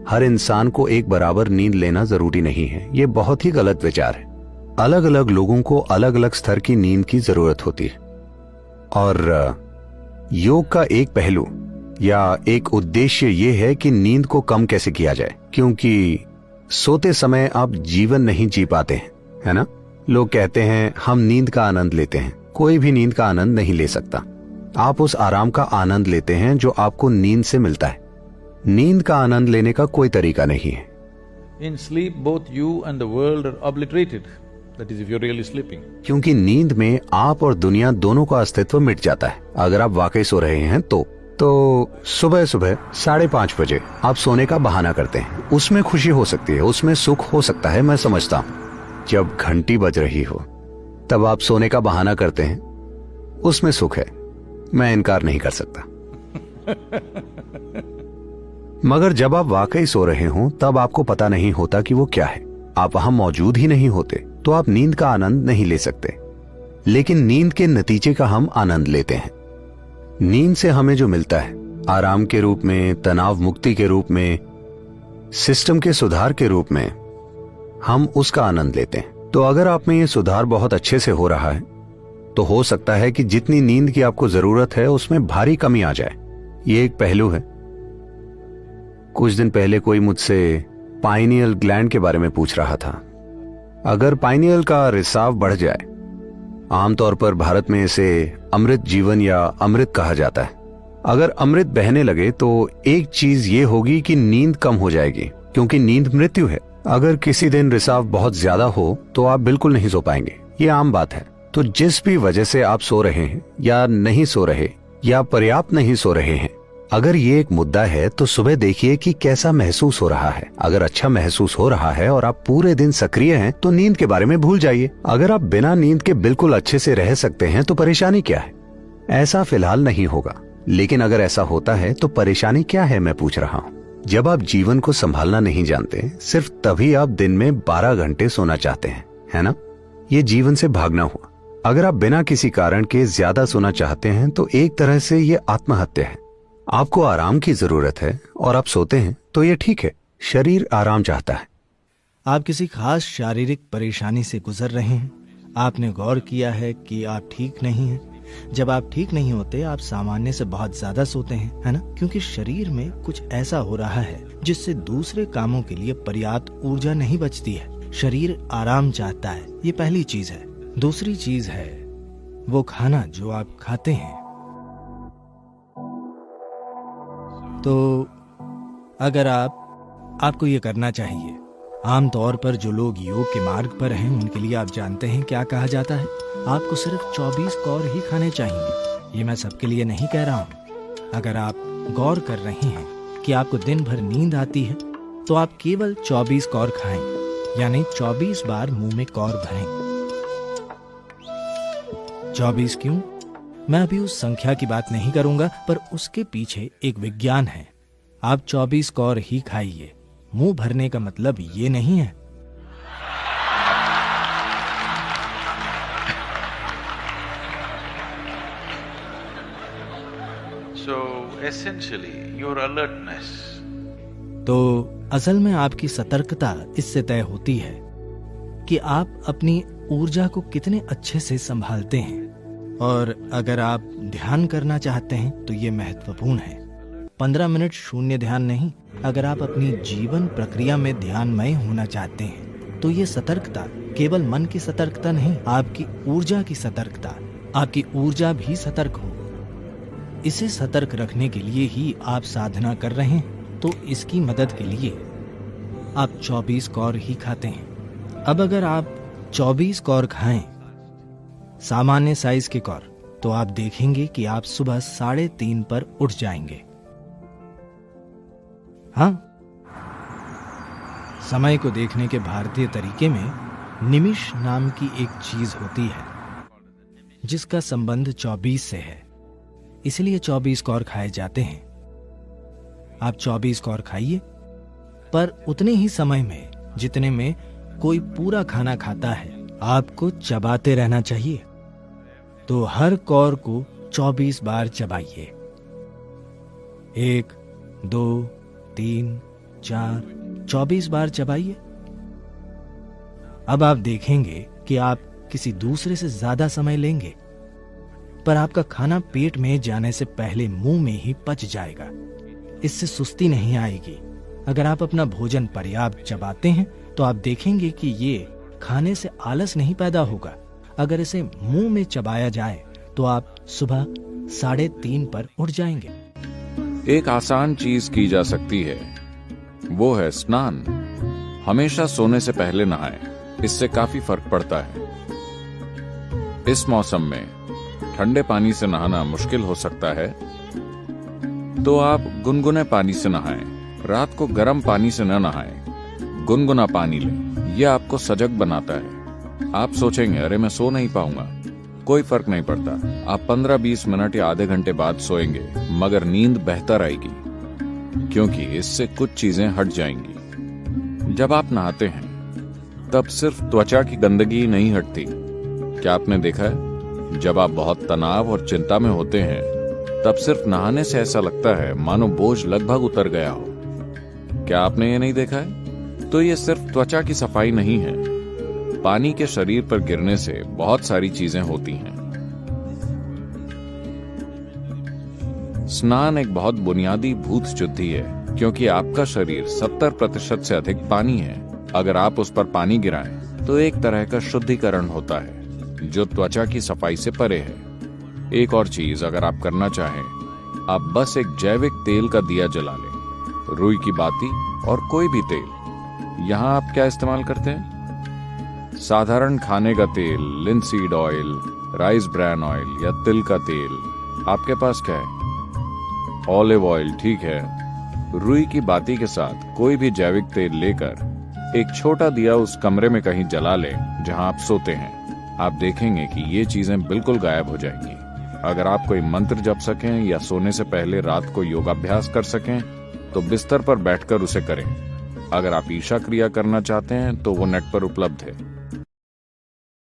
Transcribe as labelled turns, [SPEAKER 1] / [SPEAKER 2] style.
[SPEAKER 1] हर इंसान को एक बराबर नींद लेना जरूरी नहीं है। ये बहुत ही गलत विचार है। अलग अलग लोगों को अलग अलग स्तर की नींद की जरूरत होती है और योग का एक पहलू या एक उद्देश्य ये है कि नींद को कम कैसे किया जाए, क्योंकि सोते समय आप जीवन नहीं जी पाते हैं, है ना। लोग कहते हैं हम नींद का आनंद लेते हैं। कोई भी नींद का आनंद नहीं ले सकता। आप उस आराम का आनंद लेते हैं जो आपको नींद से मिलता है। नींद का आनंद लेने का कोई तरीका नहीं है।
[SPEAKER 2] In sleep, both you and the world are obliterated. That is, if you're really sleeping.
[SPEAKER 1] क्योंकि नींद में आप और दुनिया दोनों का अस्तित्व मिट जाता है। अगर आप वाकई सो रहे हैं तो सुबह सुबह 5:30 बजे आप सोने का बहाना करते हैं। उसमें खुशी हो सकती है, उसमें सुख हो सकता है, मैं समझता हूँ। जब घंटी बज रही हो तब आप सोने का बहाना करते हैं, उसमें सुख है, मैं इनकार नहीं कर सकता। मगर जब आप वाकई सो रहे हों तब आपको पता नहीं होता कि वो क्या है। आप वहां मौजूद ही नहीं होते, तो आप नींद का आनंद नहीं ले सकते। लेकिन नींद के नतीजे का हम आनंद लेते हैं। नींद से हमें जो मिलता है, आराम के रूप में, तनाव मुक्ति के रूप में, सिस्टम के सुधार के रूप में, हम उसका आनंद लेते हैं। तो अगर आप में ये सुधार बहुत अच्छे से हो रहा है तो हो सकता है कि जितनी नींद की आपको जरूरत है उसमें भारी कमी आ जाए। ये एक पहलू है। कुछ दिन पहले कोई मुझसे पाइनियल ग्लैंड के बारे में पूछ रहा था। अगर पाइनियल का रिसाव बढ़ जाए, आमतौर पर भारत में इसे अमृत जीवन या अमृत कहा जाता है। अगर अमृत बहने लगे तो एक चीज ये होगी कि नींद कम हो जाएगी, क्योंकि नींद मृत्यु है। अगर किसी दिन रिसाव बहुत ज्यादा हो तो आप बिल्कुल नहीं सो पाएंगे, ये आम बात है। तो जिस भी वजह से आप सो रहे हैं या नहीं सो रहे या पर्याप्त नहीं सो रहे हैं, अगर ये एक मुद्दा है तो सुबह देखिए कि कैसा महसूस हो रहा है। अगर अच्छा महसूस हो रहा है और आप पूरे दिन सक्रिय हैं तो नींद के बारे में भूल जाइए। अगर आप बिना नींद के बिल्कुल अच्छे से रह सकते हैं तो परेशानी क्या है? ऐसा फिलहाल नहीं होगा, लेकिन अगर ऐसा होता है तो परेशानी क्या है, मैं पूछ रहा हूँ। जब आप जीवन को संभालना नहीं जानते, सिर्फ तभी आप दिन में 12 घंटे सोना चाहते हैं, है ना। ये जीवन से भागना हुआ। अगर आप बिना किसी कारण के ज्यादा सोना चाहते हैं तो एक तरह से ये आत्महत्या है। आपको आराम की जरूरत है और आप सोते हैं तो ये ठीक है। शरीर आराम चाहता है।
[SPEAKER 3] आप किसी खास शारीरिक परेशानी से गुजर रहे हैं। आपने गौर किया है कि आप ठीक नहीं हैं। जब आप ठीक नहीं होते, आप सामान्य से बहुत ज्यादा सोते हैं, है ना, क्योंकि शरीर में कुछ ऐसा हो रहा है जिससे दूसरे कामों के लिए पर्याप्त ऊर्जा नहीं बचती है। शरीर आराम चाहता है, ये पहली चीज है। दूसरी चीज है वो खाना जो आप खाते हैं। तो अगर आपको ये करना चाहिए। आमतौर पर जो लोग योग के मार्ग पर हैं उनके लिए आप जानते हैं क्या कहा जाता है। आपको सिर्फ 24 कौर ही खाने चाहिए। ये मैं सबके लिए नहीं कह रहा हूँ। अगर आप गौर कर रहे हैं कि आपको दिन भर नींद आती है तो आप केवल 24 कौर खाएं, यानी 24 बार मुंह में कौर भरें। 24 क्यों? मैं अभी उस संख्या की बात नहीं करूंगा, पर उसके पीछे एक विज्ञान है। आप 24 कौर ही खाइए। मुंह भरने का मतलब ये नहीं है।
[SPEAKER 2] So essentially, your alertness.
[SPEAKER 3] तो असल में आपकी सतर्कता इससे तय होती है कि आप अपनी ऊर्जा को कितने अच्छे से संभालते हैं। और अगर आप ध्यान करना चाहते हैं तो ये महत्वपूर्ण है। 15 मिनट शून्य ध्यान नहीं। अगर आप अपनी जीवन प्रक्रिया में ध्यानमय होना चाहते हैं तो ये सतर्कता केवल मन की सतर्कता नहीं, आपकी ऊर्जा की सतर्कता। आपकी ऊर्जा भी सतर्क हो। इसे सतर्क रखने के लिए ही आप साधना कर रहे हैं। तो इसकी मदद के लिए आप 24 कौर ही खाते हैं। अब अगर आप 24 कौर खाएं, सामान्य साइज के कौर, तो आप देखेंगे कि आप सुबह 3:30 पर उठ जाएंगे। हाँ, समय को देखने के भारतीय तरीके में निमिष नाम की एक चीज होती है जिसका संबंध 24 से है। इसलिए 24 कौर खाए जाते हैं। आप 24 कौर खाइए, पर उतने ही समय में जितने में कोई पूरा खाना खाता है। आपको चबाते रहना चाहिए। तो हर कौर को 24 बार चबाइए। 1, 2, 3, 4, 24 बार चबाइए। अब आप देखेंगे कि आप किसी दूसरे से ज्यादा समय लेंगे, पर आपका खाना पेट में जाने से पहले मुंह में ही पच जाएगा। इससे सुस्ती नहीं आएगी। अगर आप अपना भोजन पर्याप्त चबाते हैं तो आप देखेंगे कि ये खाने से आलस नहीं पैदा होगा। अगर इसे मुंह में चबाया जाए तो आप सुबह 3:30 पर उठ जाएंगे।
[SPEAKER 4] एक आसान चीज की जा सकती है, वो है स्नान। हमेशा सोने से पहले नहाएं, इससे काफी फर्क पड़ता है। इस मौसम में ठंडे पानी से नहाना मुश्किल हो सकता है, तो आप गुनगुने पानी से नहाएं। रात को गर्म पानी से न नहाएं, गुनगुना पानी लें। यह आपको सजग बनाता है। आप सोचेंगे, अरे मैं सो नहीं पाऊंगा। कोई फर्क नहीं पड़ता। आप 15-20 मिनट या आधे घंटे बाद सोएंगे, मगर नींद बेहतर आएगी, क्योंकि इससे कुछ चीजें हट जाएंगी। जब आप नहाते हैं तब सिर्फ त्वचा की गंदगी नहीं हटती। क्या आपने देखा है, जब आप बहुत तनाव और चिंता में होते हैं तब सिर्फ नहाने से ऐसा लगता है मानो बोझ लगभग उतर गया हो। क्या आपने ये नहीं देखा है? तो ये सिर्फ त्वचा की सफाई नहीं है, पानी के शरीर पर गिरने से बहुत सारी चीजें होती हैं। स्नान एक बहुत बुनियादी भूत शुद्धि है, क्योंकि आपका शरीर 70% से अधिक पानी है। अगर आप उस पर पानी गिराएं तो एक तरह का शुद्धिकरण होता है, जो त्वचा की सफाई से परे है। एक और चीज अगर आप करना चाहें, आप बस एक जैविक तेल का दिया जला लें, रुई की बाती और कोई भी तेल। यहाँ आप क्या इस्तेमाल करते हैं? साधारण खाने का तेल, linseed oil, rice bran oil या तिल का तेल। आपके पास क्या है? ऑलिव ऑयल, ठीक है। रुई की बाती के साथ कोई भी जैविक तेल लेकर एक छोटा दिया उस कमरे में कहीं जला लें जहां आप सोते हैं। आप देखेंगे कि ये चीजें बिल्कुल गायब हो जाएंगी। अगर आप कोई मंत्र जप सकें या सोने से पहले रात को योगाभ्यास कर सकें तो बिस्तर पर बैठकर उसे करें। अगर आप ईशा क्रिया करना चाहते हैं तो वो नेट पर उपलब्ध है।